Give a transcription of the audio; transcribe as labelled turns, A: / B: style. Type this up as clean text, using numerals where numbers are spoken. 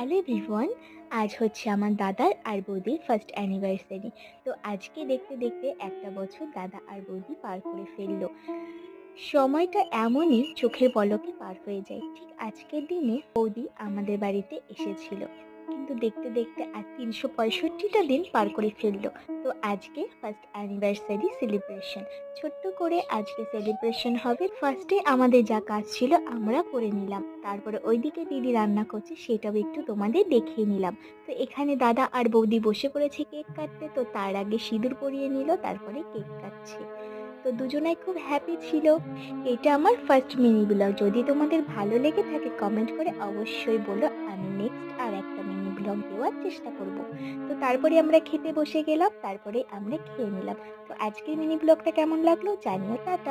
A: Hello everyone. আজ হচ্ছে আমার দাদার আর বৌদির ফার্স্ট অ্যানিভার্সারি। তো আজকে দেখতে দেখতে একটা বছর দাদা আর বৌদি পার করে ফেললো। সময়টা এমনই চোখের পলকে পার হয়ে যায়। ঠিক আজকের দিনে বৌদি আমাদের বাড়িতে এসেছিল, কিন্তু দেখতে দেখতে আর ৩৬৫টা দিন পার করে ফেললো। তো আজকে ফার্স্ট অ্যানিভার্সারি সেলিব্রেশন, ছোট্ট করে আজকে সেলিব্রেশন হবে। ফার্স্টে আমাদের যা কাজ ছিল আমরা করে নিলাম, তারপরে ওইদিকে দিদি রান্না করছে সেটাও একটু তোমাদের দেখিয়ে নিলাম। তো এখানে দাদা আর বৌদি বসে পড়েছে কেক কাটতে, তো তার আগে সিঁদুর পরিয়ে নিল, তারপরে কেক কাটছে। তো দুজনাই খুব হ্যাপি ছিল। এটা আমার ফার্স্ট মিনি ব্লগ। যদি তোমাদের ভালো লেগে থাকে কমেন্ট করে অবশ্যই বলো, আমি নেক্সট আর একটা মিনি ব্লগ দেওয়ার চেষ্টা করব। তো তারপরে আমরা খেতে বসে গেলাম, তারপরে আমরা খেয়ে নিলাম। তো আজকের মিনি ব্লগটা কেমন লাগলো জানিও। টাটা।